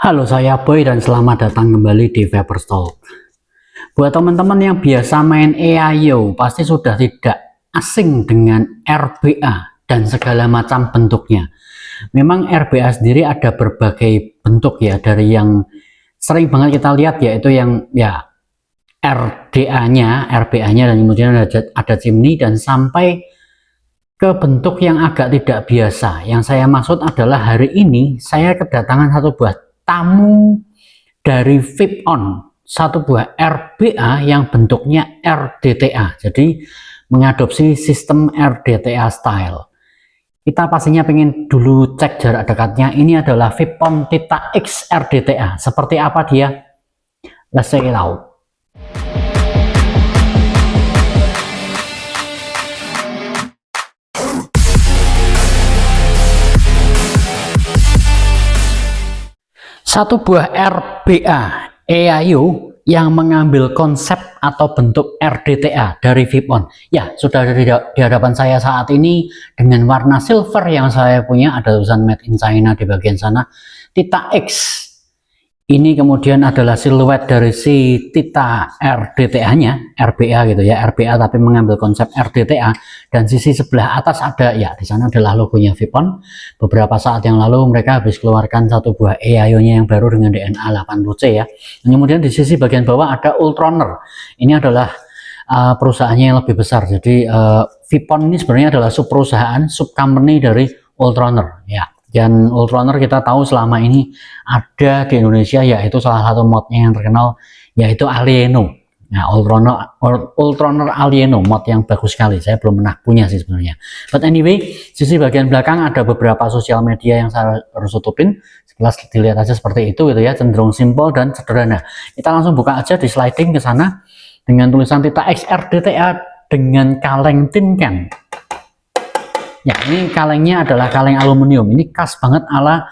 Halo, saya Boy dan selamat datang kembali di Viperstalk. Buat teman-teman yang biasa main EIO, pasti sudah tidak asing dengan RBA dan segala macam bentuknya. Memang RBA sendiri ada berbagai bentuk ya, dari yang sering banget kita lihat yaitu yang ya RDA-nya, RBA-nya, dan kemudian ada chimney dan sampai ke bentuk yang agak tidak biasa. Yang saya maksud adalah hari ini saya kedatangan satu buah tamu dari VIPON, satu buah RBA yang bentuknya RDTA, jadi mengadopsi sistem RDTA style. Kita pastinya pengen dulu cek jarak dekatnya. Ini adalah VIPON Tita X RDTA. Seperti apa dia? Let's check it out. Satu buah RBA EIO yang mengambil konsep atau bentuk RDTA dari VIPON. Ya, sudah ada di hadapan saya saat ini dengan warna silver yang saya punya, ada tulisan Made in China di bagian sana. Tita X. Ini kemudian adalah siluet dari si Tita RDTA-nya, RBA gitu ya, RBA tapi mengambil konsep RDTA. Dan sisi sebelah atas ada, ya di sana adalah logonya VIPON. Beberapa saat yang lalu mereka habis keluarkan satu buah EIO-nya yang baru dengan DNA 80C ya. Dan kemudian di sisi bagian bawah ada Ultroner. Ini adalah perusahaannya yang lebih besar. Jadi VIPON ini sebenarnya adalah sub perusahaan, sub company dari Ultroner ya. Dan Ultroner kita tahu selama ini ada di Indonesia, yaitu salah satu modnya yang terkenal yaitu Alieno. Nah, Ultroner Alieno, mod yang bagus sekali. Saya belum pernah punya sih sebenarnya. But anyway, sisi bagian belakang ada beberapa sosial media yang saya harus tutupin. Sekilas dilihat aja seperti itu gitu ya, cenderung simpel dan sederhana. Kita langsung buka aja di sliding ke sana dengan tulisan Tita X RDTA dengan kaleng tin can. Ya, ini kalengnya adalah kaleng aluminium. Ini khas banget ala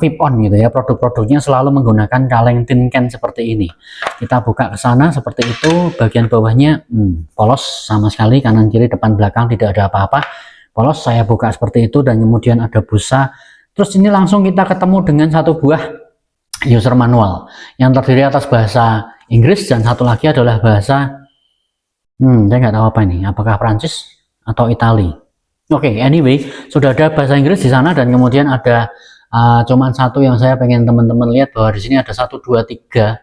VIPON gitu ya. Produk-produknya selalu menggunakan kaleng tin can seperti ini. Kita buka ke sana seperti itu. Bagian bawahnya polos sama sekali, kanan kiri depan belakang tidak ada apa-apa. Polos. Saya buka seperti itu dan kemudian ada busa. Terus ini langsung kita ketemu dengan satu buah user manual yang terdiri atas bahasa Inggris dan satu lagi adalah bahasa saya nggak tahu apa ini. Apakah Prancis atau Itali? Oke, anyway, sudah ada bahasa Inggris di sana dan kemudian ada cuman satu yang saya pengen teman-teman lihat, bahwa di sini ada 1, 2, 3,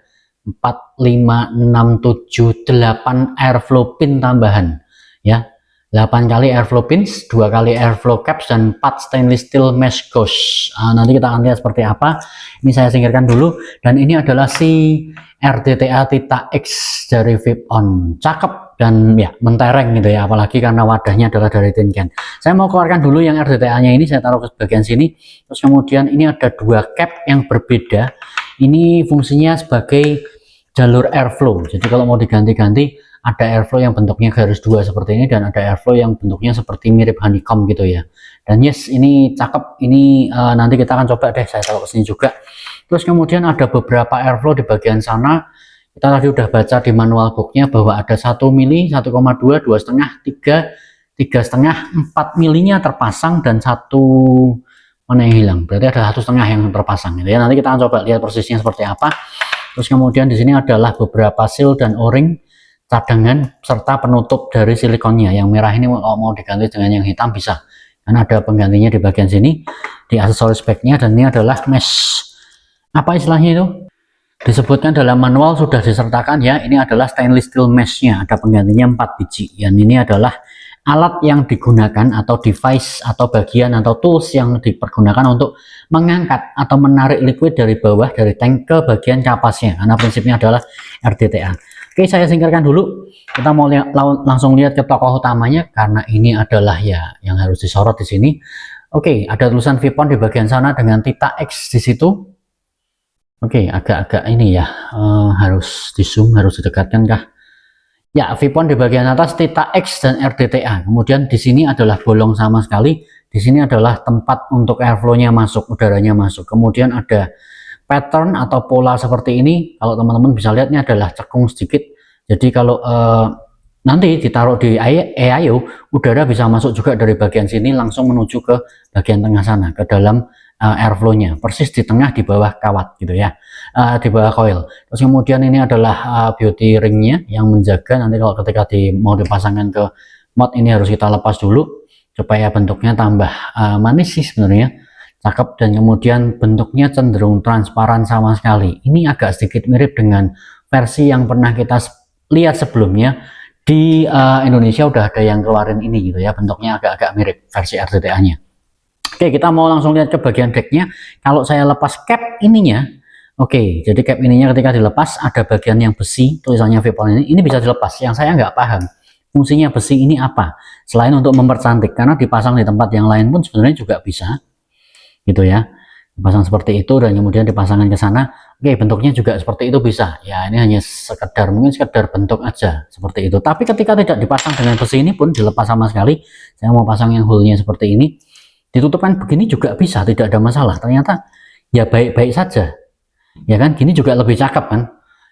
4, 5, 6, 7, 8 airflow pin tambahan ya. 8 kali airflow pins, 2 kali airflow caps, dan 4 stainless steel mesh gauge. Nanti kita akan lihat seperti apa. Ini saya singkirkan dulu. Dan ini adalah si RDTA Tita X dari VIPON. Cakep dan ya mentereng gitu ya, apalagi karena wadahnya adalah dari tin can. Saya mau keluarkan dulu yang RDTA-nya ini, saya taruh ke bagian sini. Terus kemudian ini ada 2 cap yang berbeda. Ini fungsinya sebagai jalur airflow. Jadi kalau mau diganti-ganti, ada airflow yang bentuknya garis 2 seperti ini, dan ada airflow yang bentuknya seperti mirip honeycomb gitu ya. Dan yes, ini cakep. Ini nanti kita akan coba deh, saya taruh ke sini juga. Terus kemudian ada beberapa airflow di bagian sana. Kita tadi udah baca di manual booknya bahwa ada 1 mili, 1,2, 2,5, 3, 3,5, 4 milinya terpasang, dan 1 mana yang hilang. Berarti ada 1,5 yang terpasang gitu ya. Nanti kita akan coba lihat persisnya seperti apa. Terus kemudian di sini adalah beberapa seal dan o-ring cadangan serta penutup dari silikonnya. Yang merah ini mau diganti dengan yang hitam bisa, karena ada penggantinya di bagian sini di aksesoris backnya. Dan ini adalah mesh, apa istilahnya itu, disebutkan dalam manual sudah disertakan ya. Ini adalah stainless steel meshnya, ada penggantinya 4 biji. Dan ini adalah alat yang digunakan atau device atau bagian atau tools yang dipergunakan untuk mengangkat atau menarik liquid dari bawah dari tank ke bagian kapasnya, karena prinsipnya adalah RDTA. Oke, saya singkirkan dulu. Kita mau langsung lihat ke tokoh utamanya, karena ini adalah ya yang harus disorot di sini. Oke, ada tulisan VIPON di bagian sana dengan Tita X di situ. Oke, agak-agak ini ya, harus di zoom, harus didekatkan kah? Ya, VIPON di bagian atas, Tita X dan RDTA. Kemudian di sini adalah bolong sama sekali. Di sini adalah tempat untuk airflow-nya masuk, udaranya masuk. Kemudian ada pattern atau pola seperti ini. Kalau teman-teman bisa lihat, ini adalah cekung sedikit. Jadi kalau nanti ditaruh di EIO, udara bisa masuk juga dari bagian sini langsung menuju ke bagian tengah sana, ke dalam airflow-nya, persis di tengah di bawah kawat gitu ya, di bawah coil. Terus kemudian ini adalah beauty ringnya yang menjaga nanti kalau ketika mau dipasangkan ke mod ini harus kita lepas dulu supaya bentuknya tambah manis sih sebenarnya, cakep. Dan kemudian bentuknya cenderung transparan sama sekali. Ini agak sedikit mirip dengan versi yang pernah kita lihat sebelumnya di Indonesia, udah ada yang keluarin ini gitu ya, bentuknya agak-agak mirip versi RTTA-nya. Oke, kita mau langsung lihat ke bagian decknya. Kalau saya lepas cap ininya, oke, jadi cap ininya ketika dilepas ada bagian yang besi, tulisannya Vipon ini bisa dilepas. Yang saya nggak paham fungsinya besi ini apa, selain untuk mempercantik, karena dipasang di tempat yang lain pun sebenarnya juga bisa gitu ya, dipasang seperti itu dan kemudian dipasangkan ke sana. Oke, bentuknya juga seperti itu bisa ya, ini hanya sekedar mungkin sekedar bentuk aja seperti itu. Tapi ketika tidak dipasang dengan besi ini pun dilepas sama sekali, saya mau pasang yang hole-nya seperti ini, ditutupkan begini juga bisa, tidak ada masalah. Ternyata ya baik-baik saja ya kan, gini juga lebih cakep kan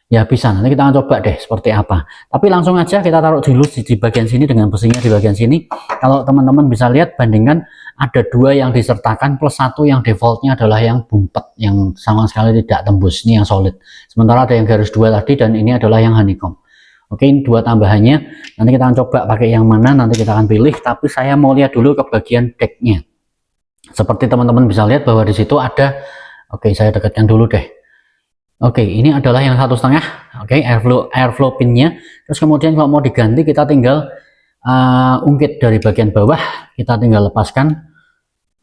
ya, bisa. Nanti kita akan coba deh seperti apa. Tapi langsung aja kita taruh dulu di bagian sini dengan besinya di bagian sini. Kalau teman-teman bisa lihat, bandingkan ada dua yang disertakan plus satu yang defaultnya adalah yang bumpet, yang sama sekali tidak tembus. Ini yang solid. Sementara ada yang garis dua tadi dan ini adalah yang honeycomb. Oke, ini dua tambahannya. Nanti kita akan coba pakai yang mana, nanti kita akan pilih. Tapi saya mau lihat dulu ke bagian decknya. Seperti teman-teman bisa lihat bahwa di situ ada, oke saya dekatkan dulu deh. Oke, ini adalah yang 1,5. Oke, airflow pinnya. Terus kemudian kalau mau diganti kita tinggal ungkit dari bagian bawah, kita tinggal lepaskan.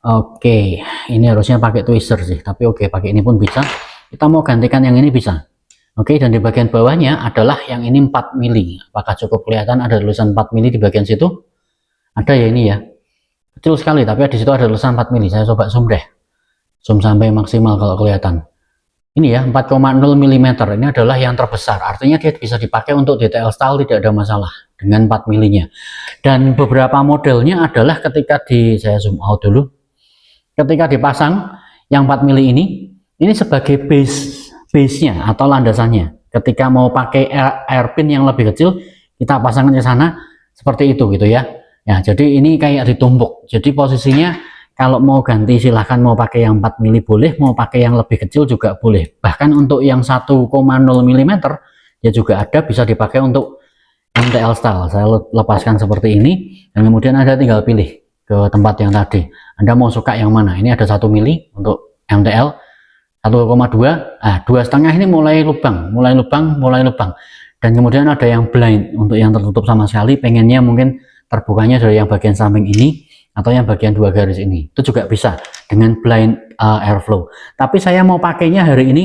Oke, ini harusnya pakai twister sih, tapi oke pakai ini pun bisa. Kita mau gantikan yang ini bisa. Oke, dan di bagian bawahnya adalah yang ini 4 mili. Apakah cukup kelihatan ada tulisan 4 mili di bagian situ? Ada ya, ini ya. Kecil sekali, tapi di situ ada tulisan 4 mili. Saya coba zoom deh. Zoom sampai maksimal kalau kelihatan. Ini ya 4,0 mm, ini adalah yang terbesar, artinya dia bisa dipakai untuk DTL style, tidak ada masalah dengan 4 milinya. Dan beberapa modelnya adalah ketika saya zoom out dulu, ketika dipasang yang 4 mili ini sebagai base-nya atau landasannya. Ketika mau pakai airpin yang lebih kecil, kita pasangkan ke sana seperti itu gitu ya. Ya, jadi ini kayak ditumpuk. Jadi posisinya kalau mau ganti silahkan, mau pakai yang 4 mili boleh, mau pakai yang lebih kecil juga boleh. Bahkan untuk yang 1,0 mm ya juga ada, bisa dipakai untuk MTL style. Saya lepaskan seperti ini dan kemudian Anda tinggal pilih ke tempat yang tadi. Anda mau suka yang mana? Ini ada 1 mili untuk MTL, 1,2, 2,5 ini mulai lubang. Dan kemudian ada yang blind untuk yang tertutup sama sekali, pengennya mungkin terbukanya dari yang bagian samping ini atau yang bagian 2 garis ini, itu juga bisa dengan blind airflow. Tapi saya mau pakainya hari ini,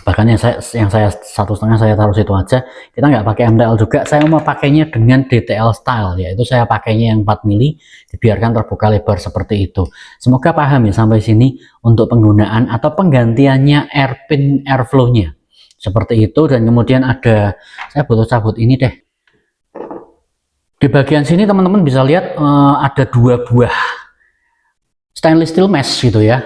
bahkan yang saya 1,5 saya taruh situ aja, kita nggak pakai MTL juga. Saya mau pakainya dengan DTL style, yaitu saya pakainya yang 4 mili, dibiarkan terbuka lebar seperti itu. Semoga paham ya sampai sini untuk penggunaan atau penggantiannya airpin airflow-nya seperti itu. Dan kemudian ada, saya butuh cabut ini deh. Di bagian sini teman-teman bisa lihat ada 2 buah stainless steel mesh gitu ya,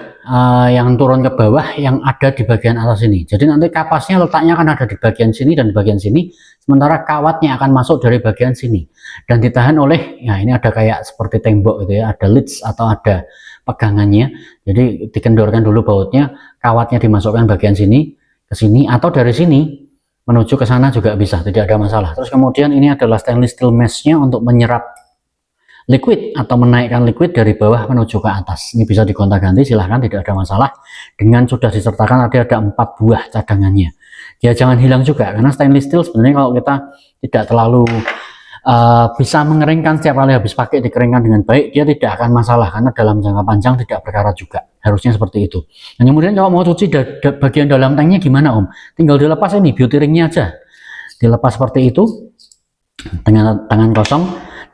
yang turun ke bawah yang ada di bagian atas ini. Jadi nanti kapasnya letaknya akan ada di bagian sini dan di bagian sini, sementara kawatnya akan masuk dari bagian sini dan ditahan oleh, ya ini ada kayak seperti tembok gitu ya, ada lids atau ada pegangannya. Jadi dikendorkan dulu bautnya, kawatnya dimasukkan bagian sini ke sini atau dari sini menuju ke sana juga bisa, tidak ada masalah. Terus kemudian ini adalah stainless steel mesh-nya untuk menyerap liquid atau menaikkan liquid dari bawah menuju ke atas. Ini bisa digonta-ganti, silahkan, tidak ada masalah. Dengan sudah disertakan ada 4 buah cadangannya. Ya jangan hilang juga, karena stainless steel sebenarnya kalau kita tidak terlalu bisa mengeringkan, setiap kali habis pakai dikeringkan dengan baik, dia tidak akan masalah, karena dalam jangka panjang tidak berkarat juga. Harusnya seperti itu. Dan kemudian kalau mau cuci bagian dalam tanknya gimana Om? Tinggal dilepas ini beauty ringnya aja, dilepas seperti itu dengan tangan kosong,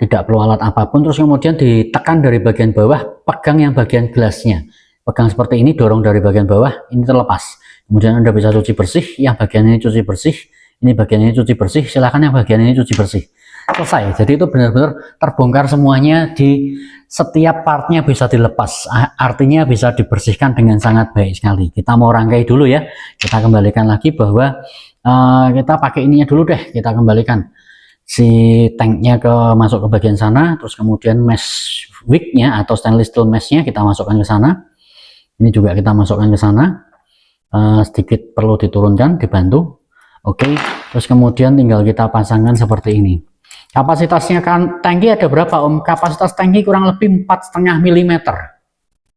tidak perlu alat apapun. Terus kemudian ditekan dari bagian bawah, pegang yang bagian gelasnya, pegang seperti ini, dorong dari bagian bawah, ini terlepas. Kemudian Anda bisa cuci bersih, yang bagian ini cuci bersih, ini bagian ini cuci bersih, silahkan yang bagian ini cuci bersih. Selesai. Jadi itu benar-benar terbongkar semuanya, di setiap partnya bisa dilepas, artinya bisa dibersihkan dengan sangat baik sekali. Kita mau rangkai dulu ya, kita kembalikan lagi bahwa kita pakai ininya dulu deh, kita kembalikan si tanknya masuk ke bagian sana, terus kemudian mesh wignya atau stainless steel meshnya kita masukkan ke sana Ini juga kita masukkan ke sana. Sedikit perlu diturunkan, dibantu. Oke, terus kemudian tinggal kita pasangkan seperti ini. Kapasitasnya kan tangki ada berapa Om? Kapasitas tangki kurang lebih 4,5 mm.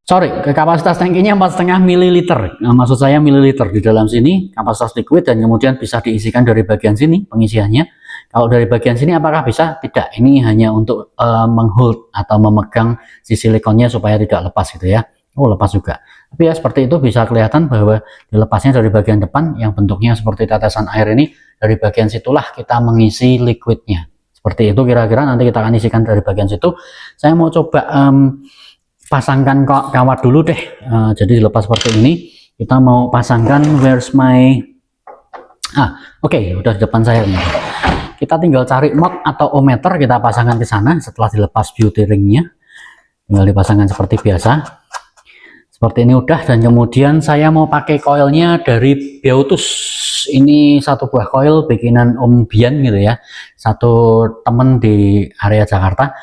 Sorry, kapasitas tangkinya 4,5 ml. Nah, maksud saya mililiter. Di dalam sini kapasitas liquid dan kemudian bisa diisikan dari bagian sini pengisiannya. Kalau dari bagian sini apakah bisa? Tidak. Ini hanya untuk menghold atau memegang si silikonnya supaya tidak lepas gitu ya. Oh, lepas juga. Tapi ya seperti itu bisa kelihatan bahwa dilepasnya dari bagian depan yang bentuknya seperti tetesan air ini. Dari bagian situlah kita mengisi liquidnya. Seperti itu kira-kira nanti kita akan isikan dari bagian situ. Saya mau coba pasangkan kawat dulu deh. Jadi dilepas seperti ini. Kita mau pasangkan where's my oke, udah di depan saya nih. Kita tinggal cari mod atau ohmmeter, kita pasangkan ke sana setelah dilepas beauty ringnya. Tinggal dipasangkan seperti biasa. Seperti ini udah, dan kemudian saya mau pakai coilnya dari Beautus. Ini satu buah coil bikinan Om Bian gitu ya, satu temen di area Jakarta.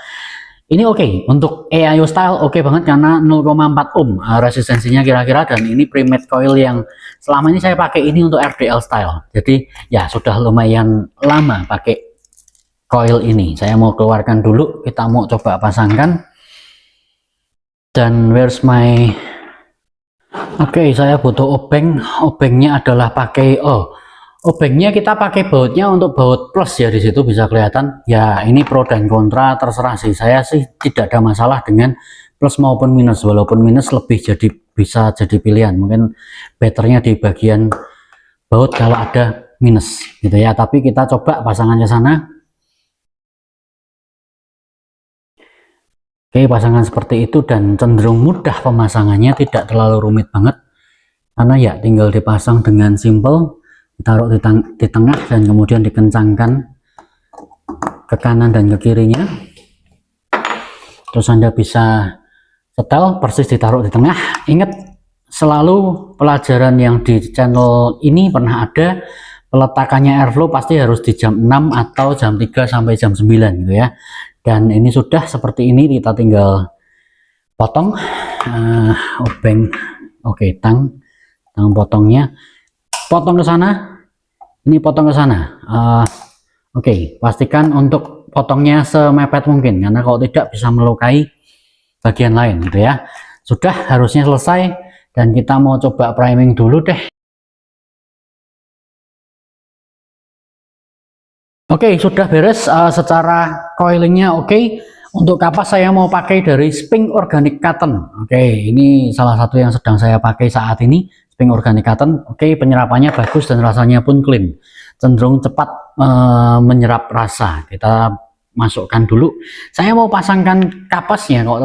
Ini oke, untuk EAYO style oke banget karena 0,4 ohm resistensinya kira-kira, dan ini pre-made coil yang selama ini saya pakai ini untuk RDL style. Jadi ya sudah lumayan lama pakai coil ini. Saya mau keluarkan dulu, kita mau coba pasangkan. Dan where's my Oke, saya butuh obeng. Obengnya adalah pakai obengnya kita pakai bautnya untuk baut plus ya, di situ bisa kelihatan. Ya, ini pro dan kontra terserah sih. Saya sih tidak ada masalah dengan plus maupun minus, walaupun minus lebih bisa jadi pilihan. Mungkin betternya di bagian baut kalau ada minus gitu ya. Tapi kita coba pasangan ke sana. Oke, pasangan seperti itu dan cenderung mudah pemasangannya, tidak terlalu rumit banget. Karena ya tinggal dipasang dengan simple, ditaruh di tengah dan kemudian dikencangkan ke kanan dan ke kirinya. Terus Anda bisa setel persis ditaruh di tengah. Ingat selalu pelajaran yang di channel ini pernah ada, peletakannya airflow pasti harus di jam 6 atau jam 3 sampai jam 9 gitu ya. Dan ini sudah seperti ini, kita tinggal potong obeng. Oke, tang potongnya, potong ke sana, ini potong ke sana. Oke, pastikan untuk potongnya semepet mungkin, karena kalau tidak bisa melukai bagian lain gitu ya. Sudah, harusnya selesai, dan kita mau coba priming dulu deh. Oke, sudah beres secara coilingnya. Oke, untuk kapas saya mau pakai dari Sping Organic Cotton. Oke, ini salah satu yang sedang saya pakai saat ini, Sping Organic Cotton. Oke, penyerapannya bagus dan rasanya pun clean, cenderung cepat menyerap rasa. Kita masukkan dulu. Saya mau pasangkan kapasnya. Kalau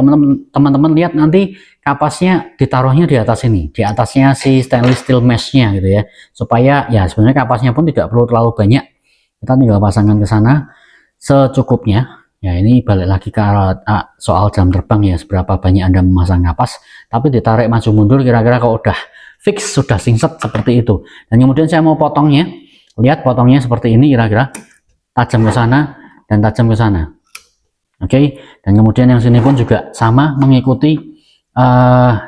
teman-teman lihat nanti kapasnya ditaruhnya di atas ini, di atasnya si stainless steel meshnya gitu ya, supaya ya sebenarnya kapasnya pun tidak perlu terlalu banyak. Kita tinggal pasangkan ke sana secukupnya. Ya, ini balik lagi ke soal jam terbang ya, seberapa banyak Anda memasang kapas. Tapi ditarik maju mundur kira-kira kalau udah fix, sudah singset seperti itu. Dan kemudian saya mau potongnya. Lihat potongnya seperti ini kira-kira, tajam ke sana dan tajam ke sana. Oke, dan kemudian yang sini pun juga sama, mengikuti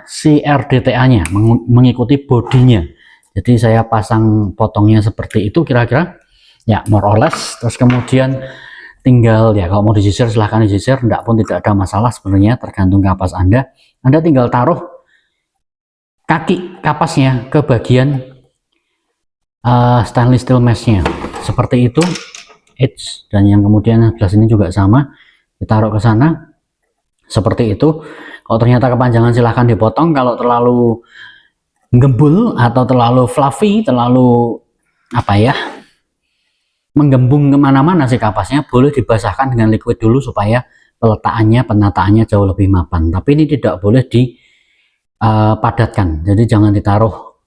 si RDTA-nya, mengikuti bodinya. Jadi saya pasang potongnya seperti itu kira-kira. Ya, more or less. Terus kemudian tinggal ya, kalau mau disisir silahkan disisir, enggak pun tidak ada masalah sebenarnya, tergantung kapas Anda. Anda tinggal taruh kaki kapasnya ke bagian stainless steel meshnya seperti itu, edge, dan yang kemudian sebelah sini juga sama, ditaruh ke sana seperti itu. Kalau ternyata kepanjangan silahkan dipotong, kalau terlalu gembul atau terlalu fluffy, terlalu apa ya, menggembung kemana-mana si kapasnya, boleh dibasahkan dengan liquid dulu supaya peletakannya, penataannya jauh lebih mapan. Tapi ini tidak boleh dipadatkan, jadi jangan ditaruh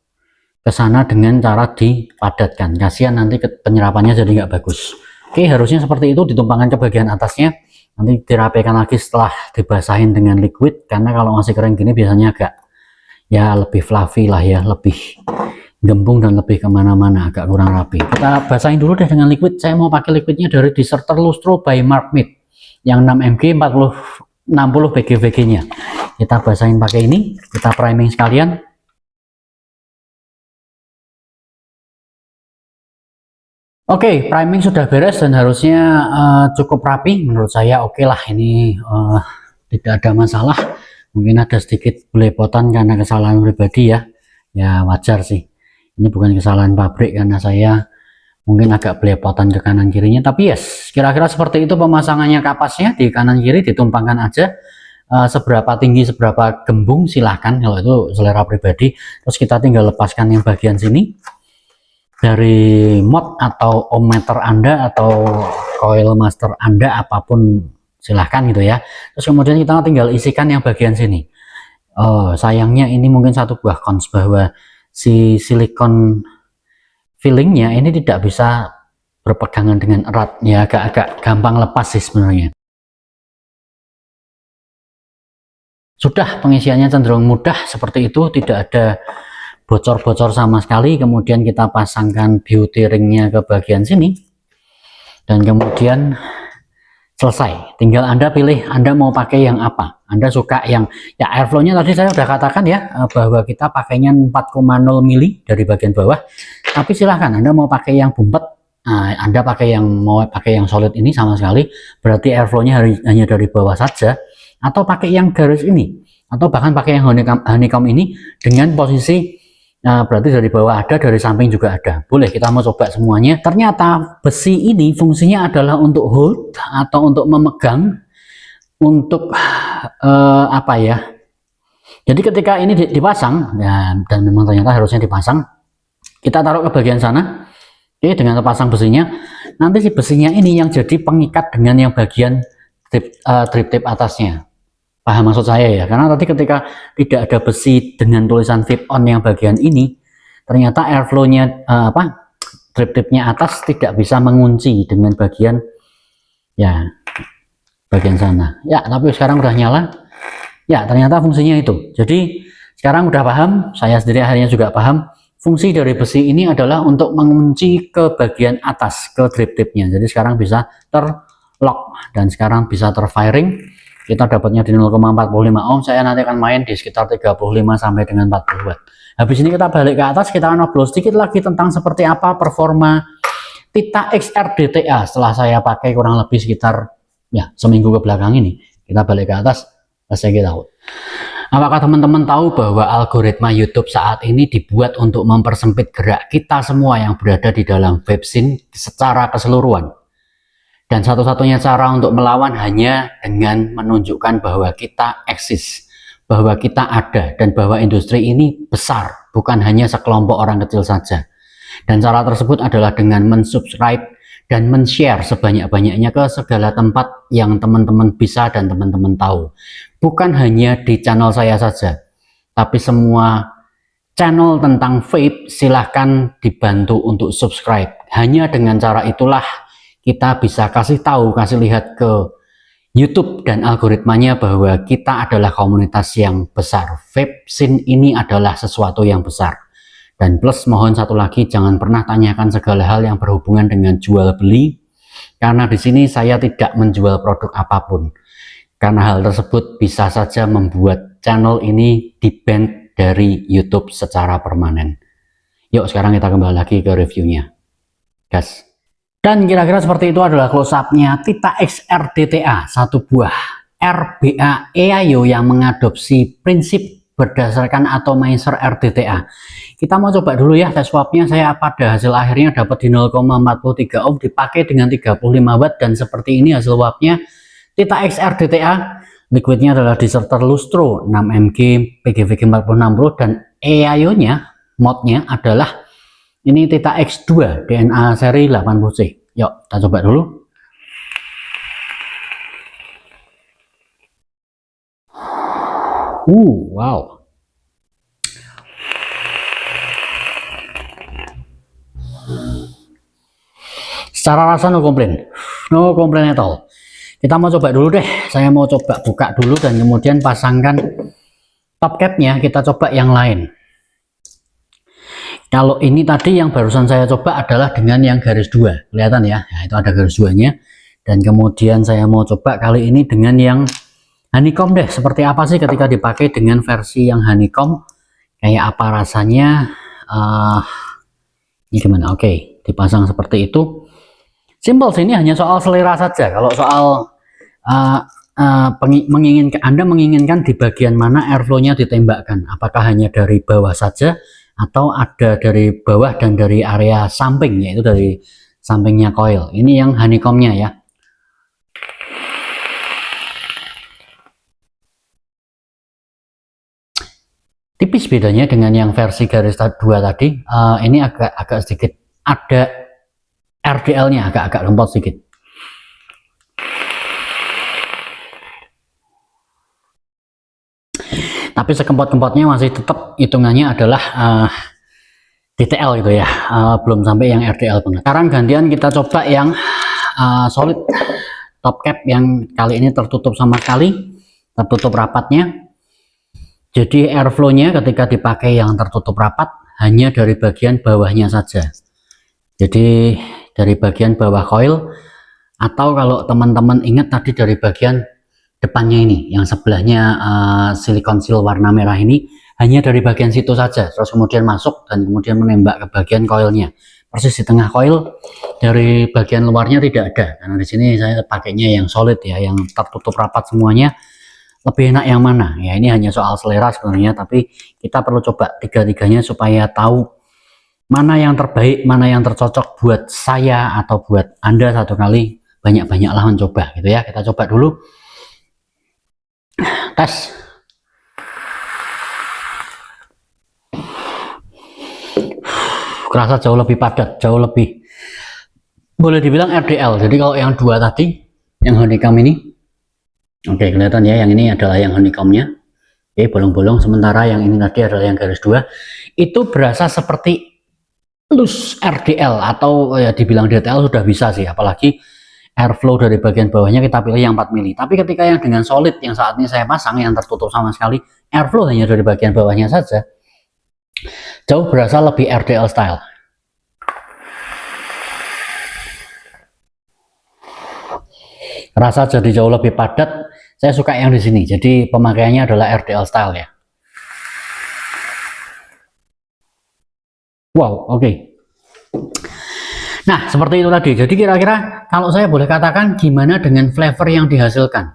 ke sana dengan cara dipadatkan, kasihan nanti penyerapannya jadi nggak bagus. Oke, harusnya seperti itu, ditumpangkan ke bagian atasnya, nanti dirapikan lagi setelah dibasahin dengan liquid, karena kalau masih kering gini biasanya agak ya lebih fluffy lah ya, lebih gembung dan lebih kemana-mana, agak kurang rapi. Kita basahin dulu deh dengan liquid. Saya mau pakai liquidnya dari Deserter Lustro by Mark Mead yang 6 mg 60 PGVG nya. Kita basahin pakai ini, kita priming sekalian. Oke, priming sudah beres dan harusnya cukup rapi menurut saya. Oke lah, ini tidak ada masalah. Mungkin ada sedikit belepotan karena kesalahan pribadi ya. Ya wajar sih. Ini bukan kesalahan pabrik karena saya mungkin agak belepotan ke kanan kirinya. Tapi yes, kira-kira seperti itu pemasangannya kapasnya. Di kanan kiri ditumpangkan aja. Seberapa tinggi, seberapa gembung silahkan, kalau itu selera pribadi. Terus kita tinggal lepaskan yang bagian sini dari mod atau ohmmeter Anda atau coil master Anda, apapun silahkan gitu ya. Terus kemudian kita tinggal isikan yang bagian sini. Sayangnya ini mungkin satu buah cons bahwa si silikon fillingnya ini tidak bisa berpegangan dengan erat ya, agak gampang lepas sih sebenarnya. Sudah pengisiannya cenderung mudah seperti itu, tidak ada bocor-bocor sama sekali. Kemudian kita pasangkan beauty ringnya ke bagian sini dan kemudian selesai. Tinggal Anda pilih Anda mau pakai yang apa. Anda suka yang ya airflow-nya tadi saya sudah katakan ya, bahwa kita pakainya 4,0 mili dari bagian bawah, tapi silahkan Anda mau pakai yang bumpet, Anda mau pakai yang solid ini sama sekali, berarti airflow-nya hanya dari bawah saja, atau pakai yang garis ini, atau bahkan pakai yang honeycomb ini dengan posisi berarti dari bawah ada, dari samping juga ada. Boleh, kita mau coba semuanya. Ternyata besi ini fungsinya adalah untuk hold atau untuk memegang, untuk apa ya, jadi ketika ini dipasang dan memang ternyata harusnya dipasang, kita taruh ke bagian sana. Oke, dengan terpasang besinya, nanti si besinya ini yang jadi pengikat dengan yang bagian drip tape atasnya. Paham maksud saya ya? Karena tadi ketika tidak ada besi dengan tulisan VIP on yang bagian ini, ternyata airflow-nya drip tape-nya atas tidak bisa mengunci dengan bagian ya bagian sana. Ya, tapi sekarang udah nyala. Ya, ternyata fungsinya itu. Jadi sekarang udah paham, saya sendiri akhirnya juga paham. Fungsi dari besi ini adalah untuk mengunci ke bagian atas, ke drip tape-nya. Jadi sekarang bisa terlock dan sekarang bisa terfiring. Kita dapatnya di 0,45 ohm. Saya nanti akan main di sekitar 35 sampai dengan 40 watt. Habis ini kita balik ke atas, kita akan ngobrol sedikit lagi tentang seperti apa performa Tita XR DTA setelah saya pakai kurang lebih sekitar ya seminggu ke belakang ini. Kita balik ke atas, saya tahu. Apakah teman-teman tahu bahwa algoritma YouTube saat ini dibuat untuk mempersempit gerak kita semua yang berada di dalam vape scene secara keseluruhan? Dan satu-satunya cara untuk melawan hanya dengan menunjukkan bahwa kita eksis, bahwa kita ada, dan bahwa industri ini besar, bukan hanya sekelompok orang kecil saja. Dan cara tersebut adalah dengan mensubscribe dan men-share sebanyak-banyaknya ke segala tempat yang teman-teman bisa dan teman-teman tahu. Bukan hanya di channel saya saja, tapi semua channel tentang vape silahkan dibantu untuk subscribe. Hanya dengan cara itulah kita bisa kasih tahu, kasih lihat ke YouTube dan algoritmanya bahwa kita adalah komunitas yang besar. Vape scene ini adalah sesuatu yang besar. Dan plus mohon satu lagi, jangan pernah tanyakan segala hal yang berhubungan dengan jual beli, karena di sini saya tidak menjual produk apapun. Karena hal tersebut bisa saja membuat channel ini di-ban dari YouTube secara permanen. Yuk sekarang kita kembali lagi ke reviewnya, gas. Dan kira-kira seperti itu adalah close up-nya Tita XR DTA, satu buah RBA EAYO yang mengadopsi prinsip berdasarkan atomizer RDTA. Kita mau coba dulu ya tes swapnya. Saya pada hasil akhirnya dapat di 0,43 ohm dipakai dengan 35 watt, dan seperti ini hasil swapnya Tita XR DTA. Liquidnya adalah Deserter Lustro 6 mg PGVG 4060 dan EAYO nya modnya adalah ini Tita X2 DNA seri 80C. Yuk kita coba dulu. Wow. Secara rasa no komplain at all. Kita mau coba dulu deh. Saya mau coba buka dulu dan kemudian pasangkan top capnya. Kita coba yang lain. Kalau ini tadi yang barusan saya coba adalah dengan yang garis 2, kelihatan ya, itu ada garis 2-nya. Dan kemudian saya mau coba kali ini dengan yang honeycomb deh, seperti apa sih ketika dipakai dengan versi yang honeycomb, kayak apa rasanya. Ini gimana? Oke, dipasang seperti itu. Simple sih, ini hanya soal selera saja. Kalau soal Anda menginginkan di bagian mana airflow-nya ditembakkan, apakah hanya dari bawah saja atau ada dari bawah dan dari area samping, yaitu dari sampingnya coil. Ini yang honeycomb-nya ya. Tipis bedanya dengan yang versi garis 2 tadi. Ini agak sedikit ada RDL-nya, agak lempot sedikit. Tapi sekempot-kempotnya masih tetap hitungannya adalah DTL gitu ya, belum sampai yang RDL banget. Sekarang gantian kita coba yang solid top cap, yang kali ini tertutup sama sekali, tertutup rapatnya. Jadi airflow-nya ketika dipakai yang tertutup rapat hanya dari bagian bawahnya saja. Jadi dari bagian bawah coil, atau kalau teman-teman ingat tadi dari bagian depannya ini, yang sebelahnya silikon seal warna merah ini, hanya dari bagian situ saja, terus kemudian masuk dan kemudian menembak ke bagian coilnya. Persis di tengah coil, dari bagian luarnya tidak ada. Karena di sini saya pakainya yang solid ya, yang tertutup rapat semuanya. Lebih enak yang mana? Ya ini hanya soal selera sebenarnya, tapi kita perlu coba tiga-tiganya supaya tahu mana yang terbaik, mana yang tercocok buat saya atau buat Anda. Satu kali banyak-banyaklah mencoba gitu ya. Kita coba dulu. Tes. Kerasa jauh lebih padat, jauh lebih, boleh dibilang RDL. Jadi kalau yang dua tadi, yang honeycomb ini, oke, kelihatan ya, yang ini adalah yang honeycomb-nya. Oke, bolong-bolong. Sementara yang ini tadi adalah yang garis 2. Itu berasa seperti loose RDL, atau ya dibilang DTL sudah bisa sih, apalagi airflow dari bagian bawahnya kita pilih yang 4 mili. Tapi ketika yang dengan solid yang saat ini saya pasang, yang tertutup sama sekali, airflow hanya dari bagian bawahnya saja, jauh berasa lebih RDL style. Rasa jadi jauh lebih padat. Saya suka yang di sini. Jadi pemakaiannya adalah RDL style ya. Wow, oke. Nah, seperti itu tadi. Jadi kira-kira kalau saya boleh katakan, gimana dengan flavor yang dihasilkan?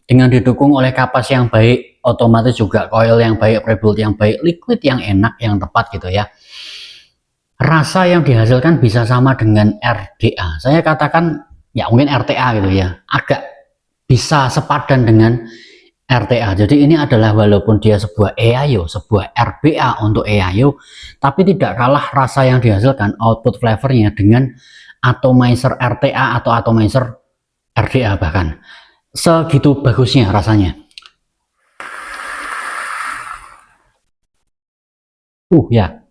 Dengan didukung oleh kapas yang baik, otomatis juga coil yang baik, pre-build yang baik, liquid yang enak, yang tepat gitu ya. Rasa yang dihasilkan bisa sama dengan RDA. Saya katakan ya mungkin RTA gitu ya, agak bisa sepadan dengan RTA. Jadi ini adalah, walaupun dia sebuah EAYO, sebuah RBA untuk EAYO, tapi tidak kalah rasa yang dihasilkan, output flavornya, dengan atomizer RTA atau atomizer RDA bahkan. Segitu bagusnya rasanya. Ya.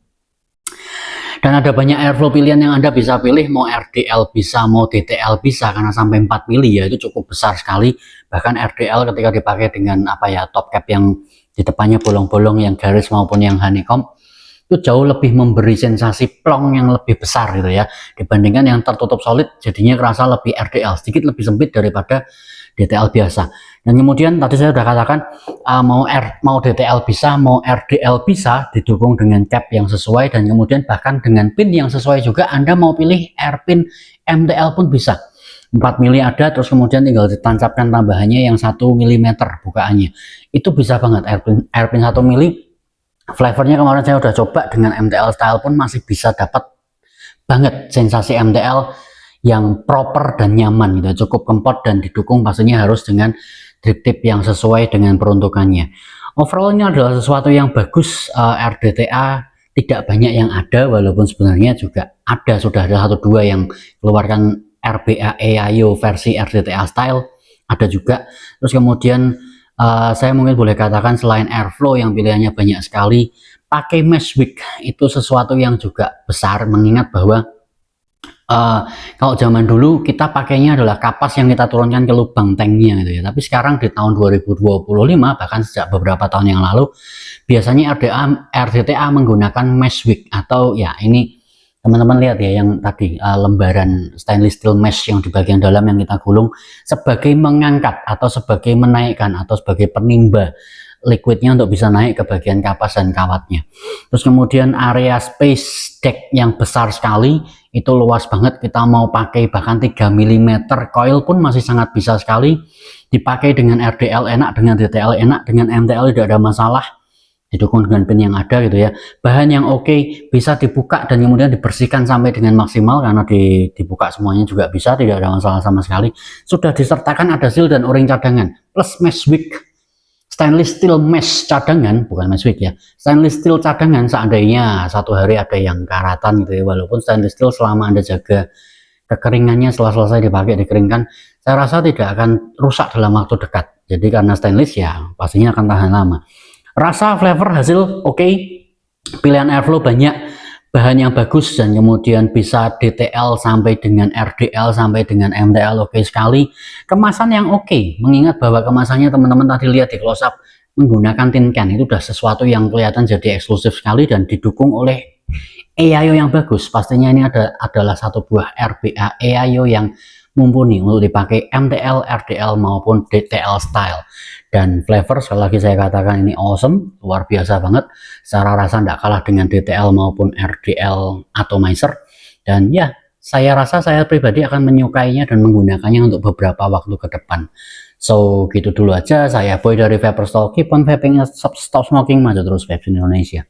Dan ada banyak airflow pilihan yang Anda bisa pilih, mau RDL bisa, mau DTL bisa, karena sampai 4 mili ya, itu cukup besar sekali. Bahkan RDL ketika dipakai dengan apa ya, top cap yang di depannya bolong-bolong, yang garis maupun yang honeycomb, itu jauh lebih memberi sensasi plong yang lebih besar gitu ya, dibandingkan yang tertutup solid. Jadinya kerasa lebih RDL, sedikit lebih sempit daripada DTL biasa. Dan kemudian tadi saya sudah katakan, mau DTL bisa, mau RDL bisa, didukung dengan cap yang sesuai, dan kemudian bahkan dengan pin yang sesuai juga. Anda mau pilih airpin MTL pun bisa. 4 mili ada, terus kemudian tinggal ditancapkan tambahannya yang 1 mm bukaannya. Itu bisa banget airpin 1 mili. Flavornya kemarin saya udah coba dengan MTL style pun masih bisa dapat banget sensasi MTL yang proper dan nyaman gitu, cukup kempot, dan didukung pastinya harus dengan drip tip yang sesuai dengan peruntukannya. Overallnya adalah sesuatu yang bagus. RDTA tidak banyak yang ada, walaupun sebenarnya juga ada, sudah ada 1-2 yang keluarkan RBA EAYO versi RDTA style, ada juga. Terus kemudian saya mungkin boleh katakan, selain airflow yang pilihannya banyak sekali, pakai mesh wick itu sesuatu yang juga besar, mengingat bahwa kalau zaman dulu kita pakainya adalah kapas yang kita turunkan ke lubang tanknya gitu ya. Tapi sekarang di tahun 2025, bahkan sejak beberapa tahun yang lalu, biasanya RDTA menggunakan mesh wick, atau ya ini Teman-teman lihat ya yang tadi lembaran stainless steel mesh yang di bagian dalam yang kita gulung sebagai mengangkat atau sebagai menaikkan atau sebagai penimba liquidnya untuk bisa naik ke bagian kapas dan kawatnya. Terus kemudian area space deck yang besar sekali, itu luas banget, kita mau pakai bahkan 3 mm coil pun masih sangat bisa sekali dipakai. Dengan RDL enak, dengan DTL enak, dengan MTL tidak ada masalah, didukung dengan pin yang ada gitu ya. Bahan yang oke, bisa dibuka dan kemudian dibersihkan sampai dengan maksimal, karena dibuka semuanya juga bisa, tidak ada masalah sama sekali. Sudah disertakan ada seal dan o-ring cadangan plus mesh wick. Stainless steel mesh cadangan, bukan mesh wick ya, stainless steel cadangan. Seandainya satu hari ada yang karatan gitu ya, walaupun stainless steel selama Anda jaga kekeringannya, setelah selesai dipakai dikeringkan, saya rasa tidak akan rusak dalam waktu dekat. Jadi karena stainless ya pastinya akan tahan lama. Rasa, flavor, hasil oke, pilihan airflow banyak, bahan yang bagus, dan kemudian bisa DTL sampai dengan RDL sampai dengan MTL oke sekali. Kemasan yang oke, mengingat bahwa kemasannya teman-teman tadi lihat di close up menggunakan tin can, itu udah sesuatu yang kelihatan jadi eksklusif sekali dan didukung oleh EAYO yang bagus. Pastinya ini adalah satu buah RBA EAYO yang mumpuni untuk dipakai MTL, RDL maupun DTL style. Dan flavor, sekali lagi saya katakan, ini awesome, luar biasa banget. Secara rasa tidak kalah dengan DTL maupun RDL atomizer. Dan ya, saya rasa saya pribadi akan menyukainya dan menggunakannya untuk beberapa waktu ke depan. So gitu dulu aja, saya Boy dari Vapor Style. Keep on vaping, stop smoking, maju terus vape Indonesia.